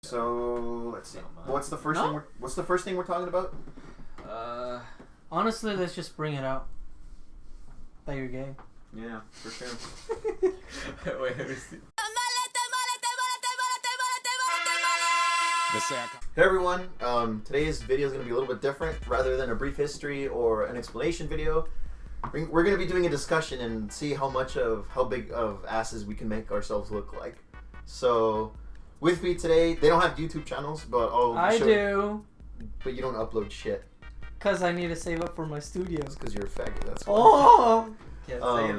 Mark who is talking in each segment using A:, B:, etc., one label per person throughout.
A: So let's see. What's the first thing? What's the first thing we're talking about?
B: Honestly, let's just bring it out that you're gay.
A: Yeah, for sure.
C: Wait, let me see.
A: Hey everyone, today's video is going to be a little bit different. Rather than a brief history or an explanation video, we're going to be doing a discussion and see how big of asses we can make ourselves look like. So, with me today, they don't have YouTube channels, but
B: I do.
A: But you don't upload shit.
B: Cause I need to save up for my studio.
A: It's because you're a faggot, that's why.
B: Oh!
C: Can't say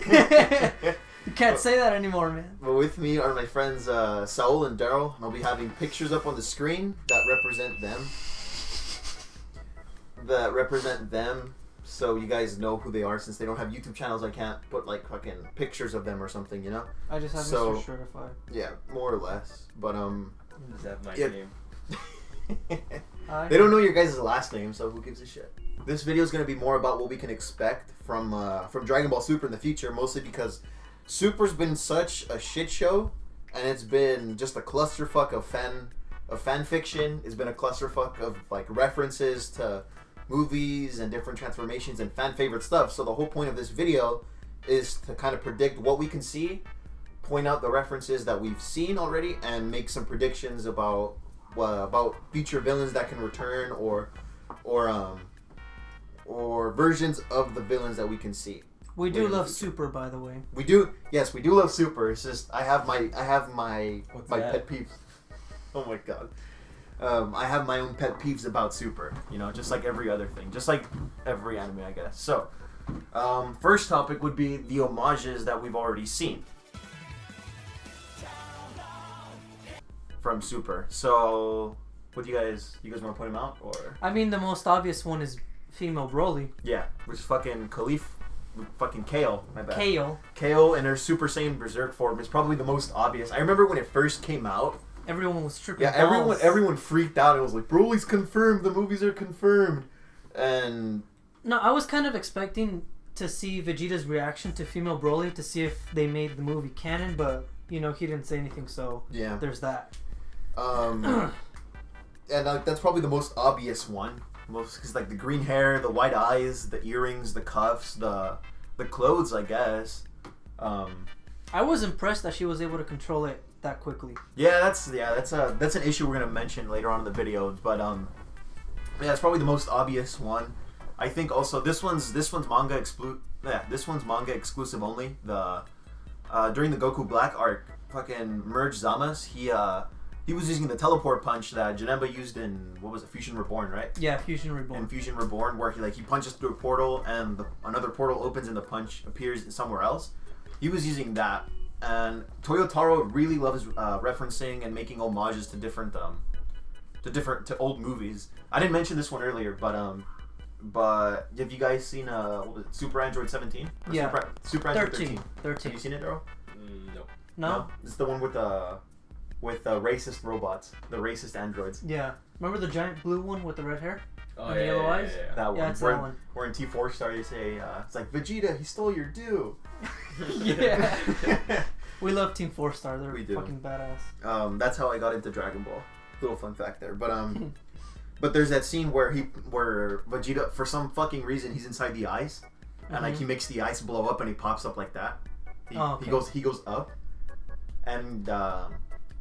C: that.
B: You can't say that anymore, man.
A: But with me are my friends Saul and Daryl, and I'll be having pictures up on the screen that represent them. So you guys know who they are. Since they don't have YouTube channels, I can't put like fucking pictures of them or something, you know?
B: I just have Mr. Certified.
A: Yeah, more or less. But
C: Is that my name?
A: They don't know your guys' last name, so who gives a shit? This video is going to be more about what we can expect from Dragon Ball Super in the future, mostly because Super's been such a shit show, and it's been just a clusterfuck of fan fiction. It's been a clusterfuck of like references to movies and different transformations and fan favorite stuff. So the whole point of this video is to kind of predict what we can see, point out the references that we've seen already, and make some predictions about future villains that can return or versions of the villains that we can see.
B: We do love Super, by the way.
A: We do. Yes, we do love Super. It's just I have my pet peeves. Oh my god. I have my own pet peeves about Super. You know, just like every other thing, just like every anime, I guess. So, first topic would be the homages that we've already seen from Super. So, what do you guys want to point them out, or?
B: I mean, the most obvious one is female Broly.
A: Yeah, which is fucking fucking Kale, my bad.
B: Kale
A: in her Super Saiyan Berserk form is probably the most obvious. I remember when it first came out.
B: Everyone was tripping.
A: Yeah, everyone freaked out. It was like, Broly's confirmed. The movies are confirmed. And
B: no, I was kind of expecting to see Vegeta's reaction to female Broly to see if they made the movie canon, but you know he didn't say anything. So
A: yeah,
B: there's that.
A: And that's probably the most obvious one. Because like the green hair, the white eyes, the earrings, the cuffs, the clothes, I guess.
B: I was impressed that she was able to control it that quickly.
A: Yeah, that's an issue we're gonna mention later on in the video. But yeah, it's probably the most obvious one. I think also this one's manga exclusive only. The during the Goku Black arc, fucking Merge Zamas, he was using the teleport punch that Janemba used in, what was it, Fusion Reborn, right?
B: Yeah, Fusion Reborn.
A: In Fusion Reborn, where he punches through a portal and another portal opens and the punch appears somewhere else. He was using that, and Toyotaro really loves referencing and making homages to different old movies. I didn't mention this one earlier, but have you guys seen what was it, Super Android 17?
B: Yeah.
A: Super Android 13.
B: Have
A: you seen it, Daryl?
B: No.
A: It's the one with racist robots, the racist androids.
B: Yeah. Remember the giant blue one with the red hair?
C: Oh,
B: and the yellow eyes?
C: Yeah.
A: That one.
B: Yeah, it's that one.
A: Where in T4 Star they say, it's like, Vegeta, he stole your due.
B: Yeah. We love Team 4 Star. They're
A: We do.
B: fucking badass.
A: That's how I got into Dragon Ball. Little fun fact there. But but there's that scene where Vegeta, for some fucking reason, he's inside the ice. And like he makes the ice blow up and he pops up like that. He goes up. And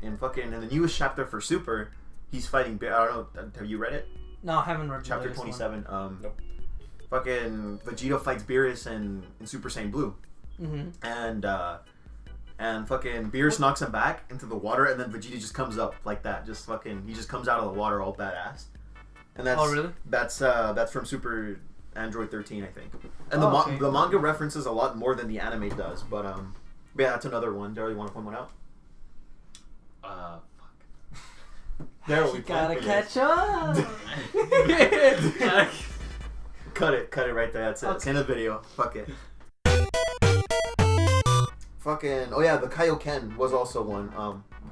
A: in the newest chapter for Super, he's fighting. I don't know. Have you read it?
B: No, I haven't read
A: Chapter 27.
C: Nope.
A: Fucking Vegeta fights Beerus in Super Saiyan Blue.
B: Mm-hmm.
A: And fucking Beerus knocks him back into the water, and then Vegeta just comes up like that. He just comes out of the water all badass. And that's
B: really?
A: That's from Super Android 13, I think. And the manga references a lot more than the anime does, but yeah, that's another one. Daryl, you want to point one out?
C: Fuck.
A: Daryl,
B: You gotta catch up.
A: Cut it right there. That's it. It's in the video. Fuck it. Fucking the Kaioken was also one.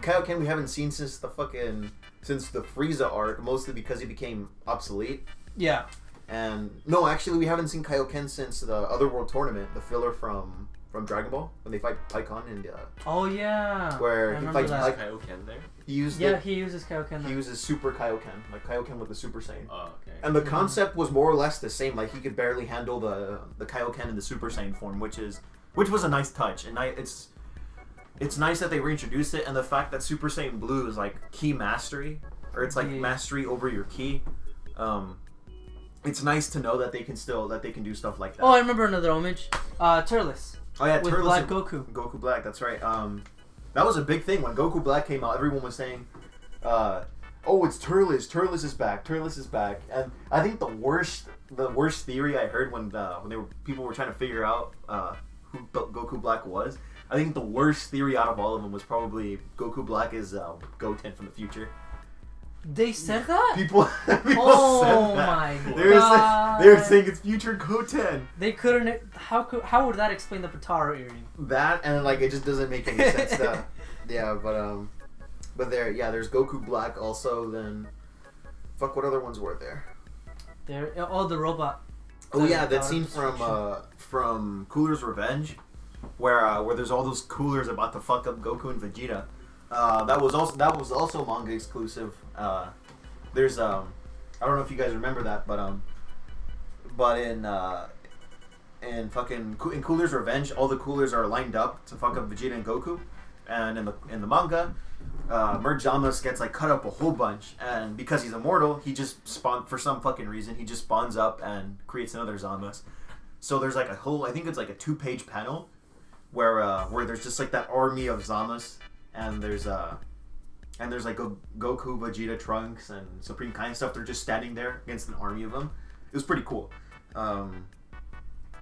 A: Kaioken we haven't seen since the Frieza arc, mostly because he became obsolete.
B: Yeah.
A: And no, actually we haven't seen Kaioken since the Otherworld tournament, the filler from Dragon Ball when they fight Pycon and
B: oh yeah.
A: where he fights
C: Kaioken there.
A: He used
B: he uses Kaioken.
A: He uses Super Kaioken, like Kaioken with the Super Saiyan.
C: Oh, okay.
A: And the concept was more or less the same. Like he could barely handle the Kaioken in the Super Saiyan form, which was a nice touch. And it's nice that they reintroduced it, and the fact that Super Saiyan Blue is like ki mastery, or it's like mastery over your ki. It's nice to know that they can do stuff like that.
B: Oh, I remember another homage. Turles.
A: Oh yeah,
B: with
A: Turles
B: Black
A: and
B: Goku.
A: Goku Black, that's right. That was a big thing when Goku Black came out. Everyone was saying, "Oh, it's Turles. Turles is back. Turles is back." And I think the worst theory I heard when people were trying to figure out who Goku Black was. I think the worst theory out of all of them was probably Goku Black is Goten from the future.
B: They said that?
A: People said that.
B: Oh my god.
A: They were saying it's future Goten.
B: They couldn't. How would that explain the Potara earring?
A: That and like it just doesn't make any sense. Yeah, but there's Goku Black also. Then, what other ones were there?
B: The robot.
A: Oh yeah, that scene from Cooler's Revenge, where there's all those coolers about to fuck up Goku and Vegeta. That was also manga exclusive. There's I don't know if you guys remember that, but in Cooler's Revenge, all the coolers are lined up to fuck up Vegeta and Goku, and in the manga, Merge Zamasu gets like cut up a whole bunch, and because he's immortal, he just for some fucking reason he just spawns up and creates another Zamasu. So there's like a whole, I think it's like a 2-page panel where there's just like that army of Zamasu. And there's like Goku, Vegeta, Trunks, and Supreme Kai and stuff. They're just standing there against an army of them. It was pretty cool. I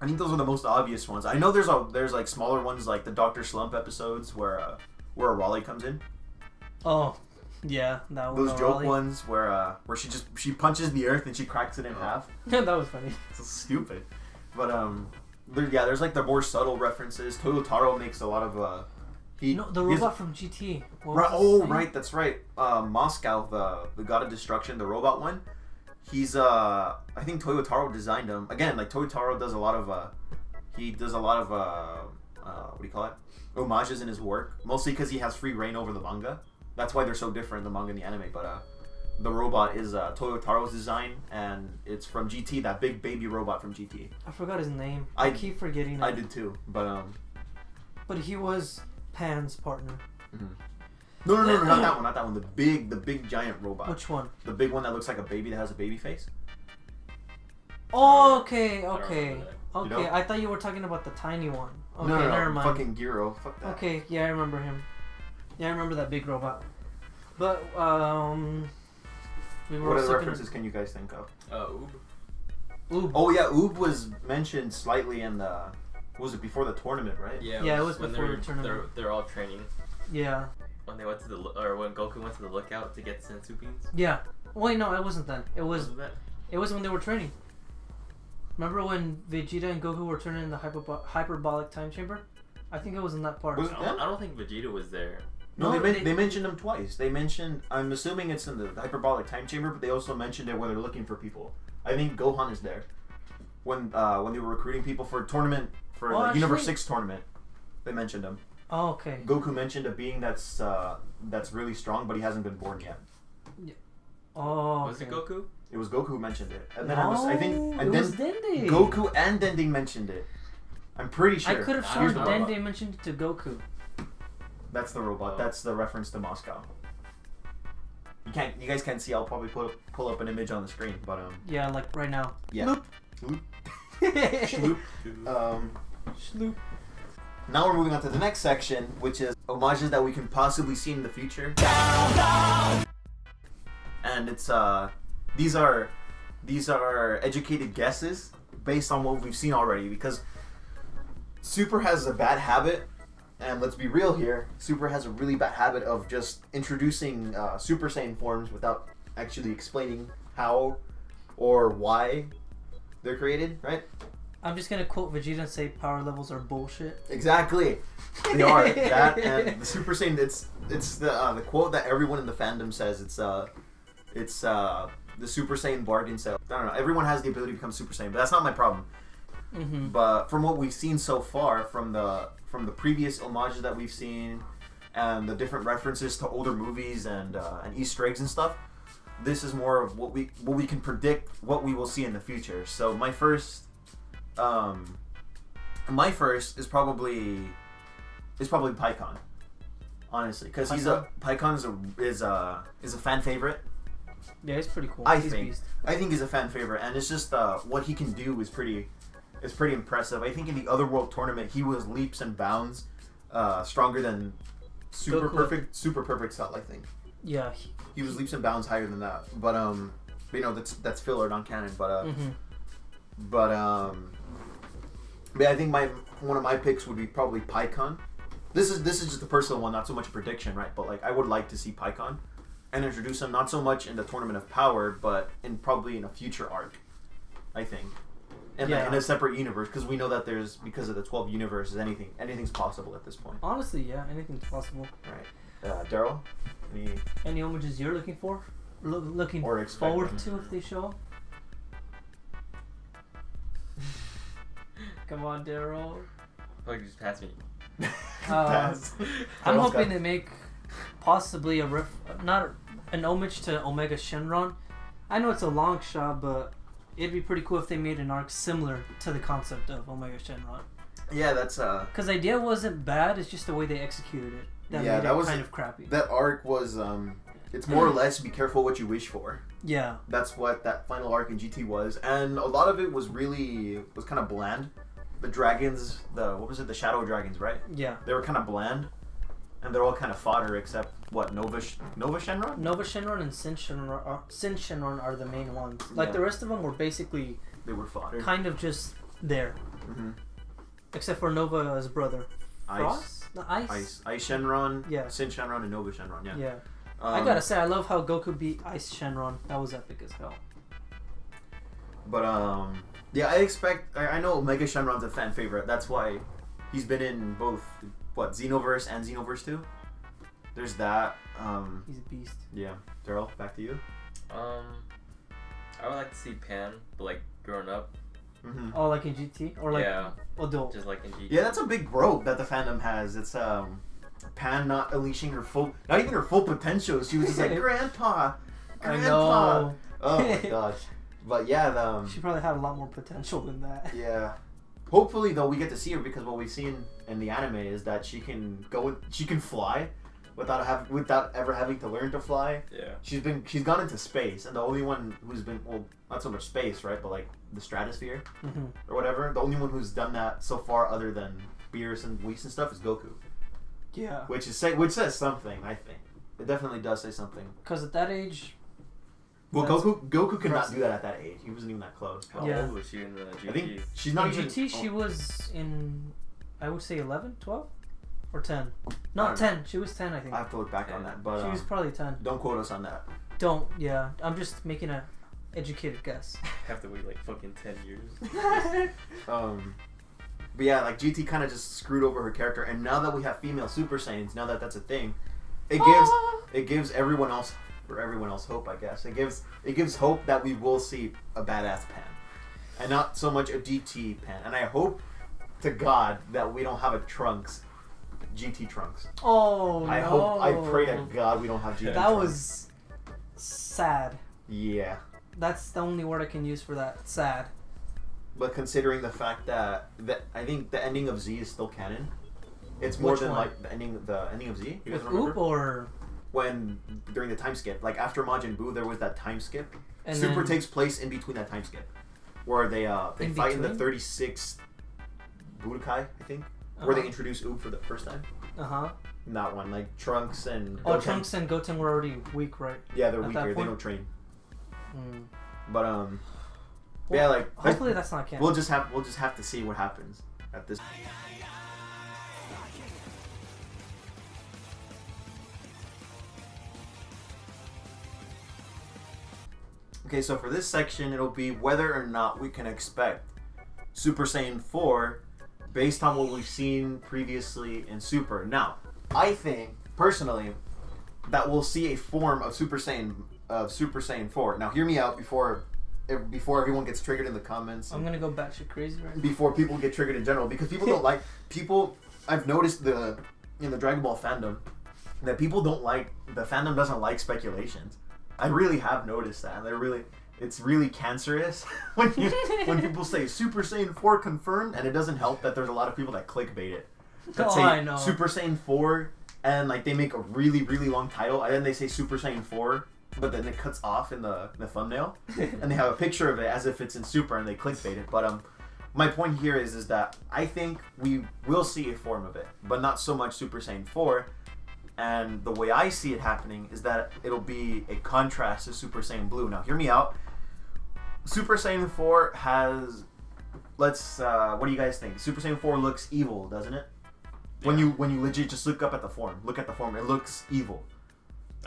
A: think those are the most obvious ones. I know there's like smaller ones like the Dr. Slump episodes where Raleigh comes in.
B: Oh, yeah, that one.
A: Those joke ones where she punches the earth and she cracks it in half.
B: That was funny.
A: It's stupid, but there's like the more subtle references. Toyotaro makes a lot of.
B: The robot from GT.
A: Right, that's right. Moscow, the God of Destruction, the robot one. He's I think Toyotaro designed him. Again, like Toyotaro does a lot of what do you call it? Homages in his work, mostly because he has free reign over the manga. That's why they're so different, the manga and the anime. But the robot is Toyotaro's design, and it's from GT, that big baby robot from GT.
B: I forgot his name. I keep forgetting it.
A: I did too, but
B: he was Pan's partner.
A: Mm-hmm. No, not that one. The big giant robot.
B: Which one?
A: The big one that looks like a baby that has a baby face.
B: Oh, okay.
A: You know?
B: I thought you were talking about the tiny one. Okay,
A: no,
B: never mind.
A: Fucking Gyro. Fuck that.
B: Okay, yeah, I remember him. Yeah, I remember that big robot. But
A: what other references can you guys think of?
C: Oob.
A: Oh yeah, Oob was mentioned slightly in the. Was it before the tournament, right?
B: Yeah, it was before the tournament.
C: They're all training.
B: Yeah.
C: When when Goku went to the lookout to get senzu beans.
B: Yeah. Wait, no, it wasn't then. It was.
C: Wasn't that?
B: It was when they were training. Remember when Vegeta and Goku were turning in the hyperbolic time chamber? I think it was in that part.
C: I don't think Vegeta was there.
A: No, they mentioned him twice. They mentioned. I'm assuming it's in the hyperbolic time chamber, but they also mentioned it when they're looking for people. I think Gohan is there when they were recruiting people for a tournament for the Universe 6 tournament. They mentioned him.
B: Oh, okay.
A: Goku mentioned a being that's really strong, but he hasn't been born yet.
B: Yeah. Oh. Okay.
C: Was it Goku?
A: It was Goku who mentioned it, and then
B: Dende.
A: Goku and Dende mentioned it. I'm pretty sure.
B: I could have sworn Dende mentioned it to Goku.
A: That's the robot. That's the reference to Moscow. You guys can't see. I'll probably pull up an image on the screen, but
B: Yeah, like right now.
A: Yeah. Shloop. Shloop.
B: Shloop.
A: Now we're moving on to the next section, which is homages that we can possibly see in the future. And it's these are educated guesses based on what we've seen already, because Super has a bad habit, and let's be real here, Super has a really bad habit of just introducing Super Saiyan forms without actually explaining how or why they're created, right?
B: I'm just gonna quote Vegeta and say power levels are bullshit.
A: Exactly. They are. That and the Super Saiyan, it's the quote that everyone in the fandom says. It's the Super Saiyan bargain sale. I don't know. Everyone has the ability to become Super Saiyan, but that's not my problem.
B: Mm-hmm.
A: But from what we've seen so far, from the previous homages that we've seen, and the different references to older movies and Easter eggs and stuff, this is more of what we can predict what we will see in the future. So my first is probably PyCon, honestly, because PyCon is a fan favorite.
B: Yeah, he's pretty cool.
A: I think he's a fan favorite, and it's just what he can do is pretty impressive. I think in the Otherworld tournament he was leaps and bounds stronger than Super Perfect Cell. I think. Yeah. He was leaps and bounds higher than that, but you know that's filler, non canon. But yeah, I think one of my picks would be probably PyCon. This is just a personal one, not so much a prediction, right? But like I would like to see PyCon and introduce him not so much in the Tournament of Power, but probably in a future arc, I think. In a separate universe, because we know that because of the 12 universes, anything's possible at this point.
B: Honestly, yeah, anything's possible.
A: Right. Daryl,
B: any homages you're looking for? Looking forward to if they show up? Come on, Daryl.
C: Oh, you just pass me.
B: I'm hoping they make possibly not an homage to Omega Shenron. I know it's a long shot, but it'd be pretty cool if they made an arc similar to the concept of Omega Shenron.
A: Yeah, that's
B: because the idea wasn't bad. It's just the way they executed it that was kind of crappy.
A: That arc was it's more or less be careful what you wish for.
B: Yeah,
A: that's what that final arc in GT was, and a lot of it was kind of bland. The dragons, the Shadow Dragons, right?
B: Yeah,
A: they were kind of bland, and they're all kind of fodder except what Nova Shenron?
B: Nova Shenron and Sin Shenron are the main ones. Like the rest of them were basically
A: they were fodder,
B: kind of just there, except for Nova's brother.
A: Ice Shenron, Sin Shenron, and Nova Shenron. Yeah.
B: Yeah. I gotta say, I love how Goku beat Ice Shenron. That was epic as hell.
A: But yeah, I know Omega Shenron's a fan favorite. That's why he's been in both Xenoverse and Xenoverse 2. There's that.
B: He's a beast.
A: Yeah. Daryl, back to you.
C: I would like to see Pan, but like grown up.
B: Mm-hmm. Oh, like in GT or like adult.
C: Just like in GT.
A: Yeah, that's a big growth that the fandom has. It's Pan not unleashing not even her full potential. She was just like Grandpa.
B: I know.
A: Oh my gosh. But yeah,
B: she probably had a lot more potential than that.
A: Yeah. Hopefully, though, we get to see her because what we've seen in the anime is that she can fly without ever having to learn to fly.
C: Yeah.
A: She's gone into space, and the only one who's been not so much space, right, but like the stratosphere or whatever. The only one who's done that so far, other than Beerus and Whis and stuff, is Goku.
B: Yeah.
A: Which says something. I think it definitely does say something.
B: Because at that age.
A: Well, Goku could not do that at that age. He wasn't even that close.
C: How old was she in the GT?
A: I think she's not
B: in GT, she was in, I would say 11, 12? Or 10. Not 10. She was 10, I think.
A: I have to look back on that. But
B: she was probably 10.
A: Don't quote us on that.
B: Yeah. I'm just making a educated guess.
C: Have to wait like fucking 10 years.
A: But yeah, like GT kind of just screwed over her character. And now that we have female Super Saiyans, now that that's a thing, it gives everyone else hope, I guess. It gives hope that we will see a badass Pan, and not so much a GT Pan. And I hope to God that we don't have a GT Trunks.
B: Oh,
A: I pray to God we don't have GT.
B: That was sad.
A: Yeah.
B: That's the only word I can use for that. Sad.
A: But considering the fact that I think the ending of Z is still canon, it's more than like the ending of Z. You
B: with Oop or.
A: When during the time skip, like after Majin Buu, there was that time skip. And Super takes place in between that time skip, where they fight in the 36th Budokai, I think, where they introduce Oob for the first time. That one, like Trunks and
B: Goten. Trunks and Goten were already weak, right?
A: Yeah, they're weaker. They don't train. But yeah, like
B: hopefully that's not canon.
A: We'll just have to see what happens at this. Okay, so for this section, it'll be whether or not we can expect Super Saiyan 4 based on what we've seen previously in Super. Now, I think, personally, that we'll see a form of Super Saiyan 4. Now, hear me out before everyone gets triggered in the comments.
B: I'm gonna go batshit crazy right now.
A: Before people get triggered in general, because people don't like... I've noticed in the Dragon Ball fandom, that people don't like. The fandom doesn't like speculations. I really have noticed that. It's really cancerous when people say Super Saiyan 4 confirmed, and it doesn't help that there's a lot of people that clickbait it. That say
B: I know.
A: Super Saiyan 4, and like they make a really, really long title, and then they say Super Saiyan 4, but then it cuts off in the thumbnail, and they have a picture of it as if it's in Super, and they clickbait it. But my point here is that I think we will see a form of it, but not so much Super Saiyan 4. And the way I see it happening is that it'll be a contrast to Super Saiyan Blue. Now, hear me out. Super Saiyan 4 has... what do you guys think? Super Saiyan 4 looks evil, doesn't it? Yeah. When you legit just look at the form, it looks evil.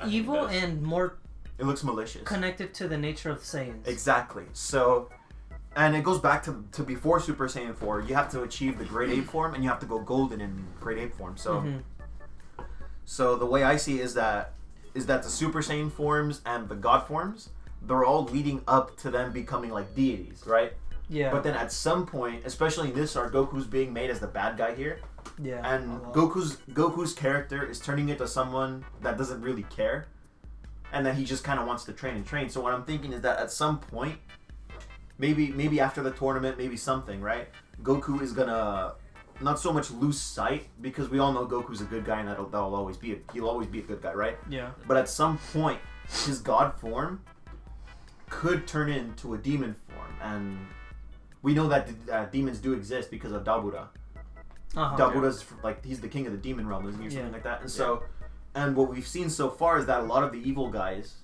B: Evil and more...
A: It looks malicious.
B: Connected to the nature of Saiyans.
A: Exactly. So... And it goes back to before Super Saiyan 4. You have to achieve the Grade 8 form, and you have to go golden in Grade 8 form. So... So the way I see it is that the Super Saiyan forms and the God forms, they're all leading up to them becoming like deities, right?
B: Yeah.
A: But then at some point, especially in this arc, Goku's being made as the bad guy here.
B: Yeah.
A: And Goku's character is turning into someone that doesn't really care, and then he just kind of wants to train. So what I'm thinking is that at some point, maybe after the tournament, maybe something, right? Goku is gonna not so much lose sight, because we all know Goku's a good guy, and he'll always be a good guy, right?
B: Yeah.
A: But at some point, his God form could turn into a demon form, and we know that demons do exist because of Dabura. Dabura's like, he's the king of the demon realm, isn't he, or something like that? And so, and what we've seen so far is that a lot of the evil guys,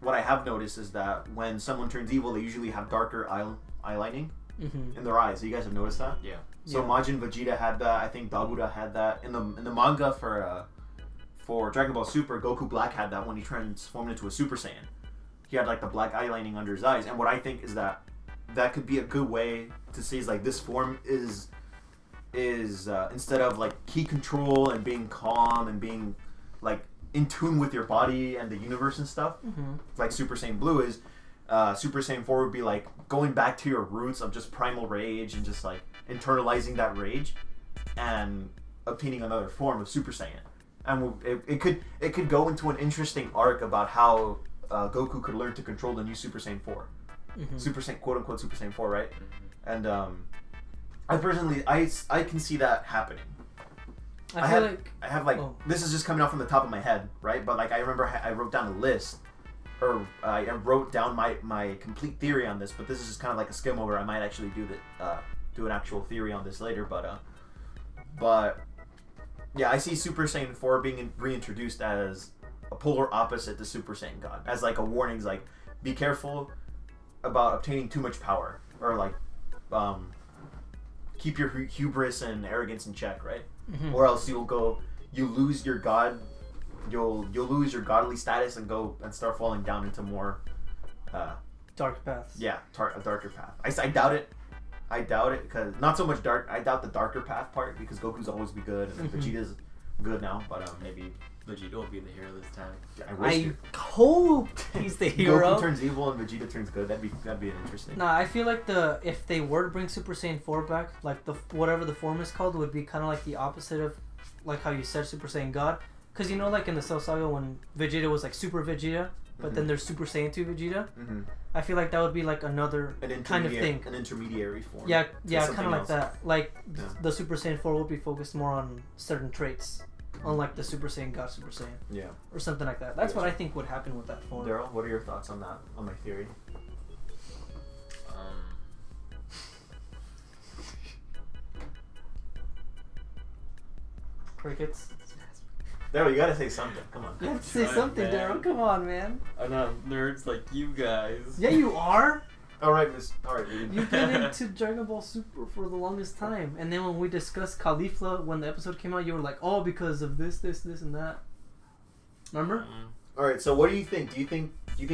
A: what I have noticed is that when someone turns evil, they usually have darker eyelining in their eyes. So you guys have noticed that?
C: Yeah.
A: So Majin Vegeta had that. I think Dabura had that in the manga for Dragon Ball Super. Goku Black had that when he transformed into a Super Saiyan. He had like the black eyelining under his eyes, and what I think is that could be a good way to say is like this form is instead of like key control and being calm and being like in tune with your body and the universe and stuff, like Super Saiyan Blue is. Super Saiyan 4 would be like going back to your roots of just primal rage and just like internalizing that rage and obtaining another form of Super Saiyan. And it could go into an interesting arc about how Goku could learn to control the new Super Saiyan 4. Super Saiyan, quote unquote Super Saiyan 4, right? And I personally I can see that happening. I have this is just coming off from the top of my head, right? But like I remember I wrote down a list, or I wrote down my complete theory on this, but this is just kind of like a skim over. I might actually do an actual theory on this later, but yeah, I see Super Saiyan 4 being reintroduced as a polar opposite to Super Saiyan God, as like a warning, like be careful about obtaining too much power, or like keep your hubris and arrogance in check, right? Or else you'll lose your god. You'll lose your godly status and go and start falling down into more
B: dark paths.
A: Yeah, a darker path. I doubt it. I doubt it, because not so much dark. I doubt the darker path part, because Goku's always be good and Vegeta's good now. But
C: maybe Vegeta will be the hero this time.
A: I
B: hope he's the hero.
A: Goku turns evil and Vegeta turns good. That'd be interesting.
B: Nah, I feel like if they were to bring Super Saiyan 4 back, like whatever the form is called, would be kind of like the opposite of like how you said Super Saiyan God. Because you know, like in the Cell Saga, when Vegeta was like Super Vegeta, but then there's Super Saiyan 2 Vegeta, I feel like that would be like another kind of thing.
A: An intermediary form.
B: Yeah, kind of like that. Like the Super Saiyan 4 will be focused more on certain traits, unlike the Super Saiyan God Super Saiyan. Yeah. Or something like that. That's what I think would happen with that form.
A: Daryl, what are your thoughts on that, on my theory?
B: Crickets.
A: Daryl, you gotta say something. Come on.
B: You have to say something, Daryl. Come on, man.
C: I'm not nerds like you guys.
B: Yeah, you are.
A: Alright,
B: You've been into Dragon Ball Super for the longest time, and then when we discussed Caulifla, when the episode came out, you were like, "Oh, because of this, and that." Remember?
A: All right. So, what do you think? Do you think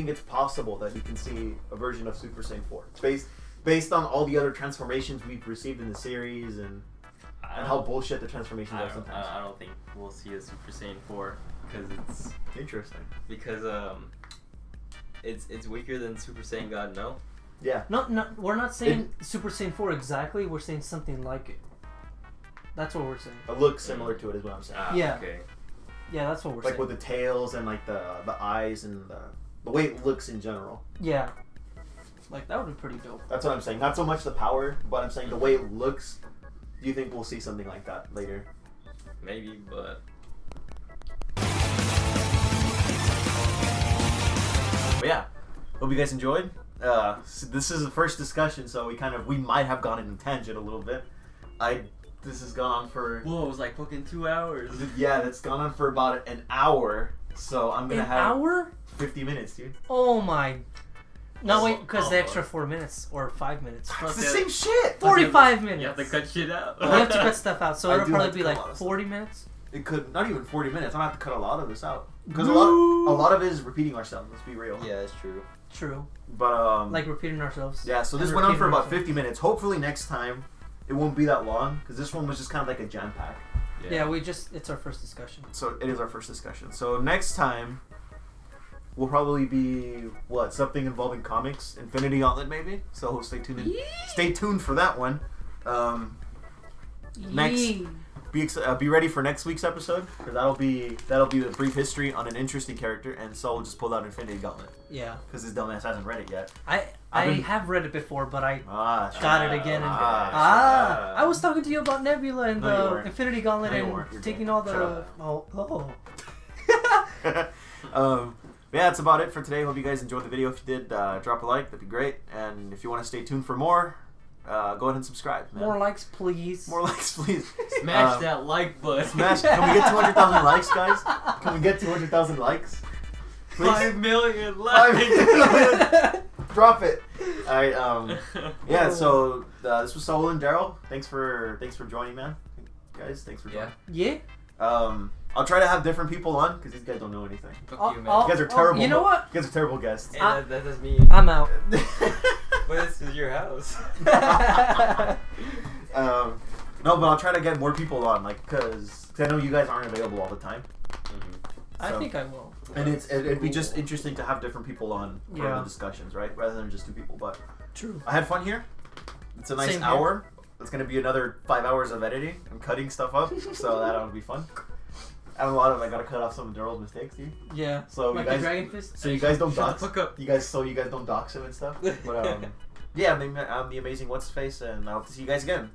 A: it's possible that you can see a version of Super Saiyan 4? It's based on all the other transformations we've received in the series and how bullshit the transformations are sometimes.
C: I don't think we'll see a Super Saiyan 4 because it's
A: interesting.
C: Because it's weaker than Super Saiyan God. No.
B: Yeah. No, we're not saying Super Saiyan 4 exactly. We're saying something like it. That's what we're saying.
A: A look similar to it is what I'm saying.
B: Yeah.
C: Okay.
B: Yeah, that's what we're
A: Like
B: saying.
A: with the tails and like the eyes and the way it looks in general.
B: Yeah. Like, that would be pretty dope.
A: That's what I'm saying. Not so much the power, but I'm saying the way it looks. Do you think we'll see something like that later?
C: Maybe, but
A: yeah, hope you guys enjoyed. So this is the first discussion, so we might have gone into tangent a little bit. This has gone on for
C: whoa, it was like fucking 2 hours.
A: yeah, that's gone on for about an hour. So I'm gonna
B: An
A: have
B: hour?
A: 50 minutes, dude.
B: Oh my. No, wait, because the
C: Oh.
B: extra 4 minutes or 5 minutes.
A: It's the same shit.
B: 45 minutes.
C: You have to cut shit out.
B: You have to cut stuff out, so
A: I
B: it'll
A: do have
B: probably
A: to
B: be
A: cut a
B: like
A: lot of stuff.
B: 40 minutes.
A: It could not even 40 minutes. I'm gonna have to cut a lot of this out because a
B: Woo.
A: lot of it is repeating ourselves. Let's be real.
C: Yeah, that's true.
B: True.
A: But
B: Like repeating ourselves.
A: yeah. So this
B: And
A: went on for
B: repeating
A: about
B: ourselves.
A: 50 minutes. Hopefully next time it won't be that long because this one was just kind of like a jam pack.
B: Yeah, it's our first discussion.
A: So it is our first discussion. So next time will probably be something involving comics, Infinity Gauntlet maybe. So stay tuned. Stay tuned for that one. Next,
B: Yee.
A: be ready for next week's episode because that'll be a brief history on an interesting character, and Saul will just pull out Infinity Gauntlet
B: Yeah.
A: because his dumbass hasn't read it yet.
B: I have read it before, but I
A: Got
B: it again. And,
A: Ah,
B: I was talking to you about Nebula and
A: No, you
B: the
A: weren't.
B: Infinity Gauntlet
A: No, you
B: and
A: weren't. You're
B: taking
A: dead.
B: all
A: Shut
B: the.
A: Yeah, that's about it for today. Hope you guys enjoyed the video. If you did, drop a like. That'd be great. And if you want to stay tuned for more, go ahead and subscribe. Man.
B: More likes, please.
A: More likes, please.
C: Smash that like button.
A: Smash. Can we get 200,000 likes, guys? Can we get 200,000 likes? Please?
C: 5 million
A: 5
C: likes.
A: million. Drop it. Alright, yeah, so this was Saul and Daryl. Thanks for joining, man. Guys, thanks for joining.
B: Yeah.
A: I'll try to have different people on because these guys don't know anything.
C: Fuck you, man.
A: You guys are terrible.
B: You know what?
A: You guys are terrible guests.
C: Hey, that's me.
B: I'm out.
C: But this is your house.
A: No, but I'll try to get more people on, like, cause I know you guys aren't available all the time.
B: I think I will.
A: And it'd be just interesting to have different people on for
B: Yeah.
A: the discussions, right? Rather than just 2 people. But
B: True.
A: I had fun here. It's a nice
B: Same here.
A: hour. It's gonna be another 5 hours of editing and cutting stuff up, so that'll be fun. I gotta cut off some of Daryl's mistakes, dude.
B: Yeah.
A: So
B: Like
A: you
B: the
A: guys,
B: Dragon Fist.
A: so you guys don't
C: Shut
A: dox.
C: the fuck up.
A: You guys don't dox him and stuff. But yeah, I'm the amazing what's his face, and I hope to see you guys again.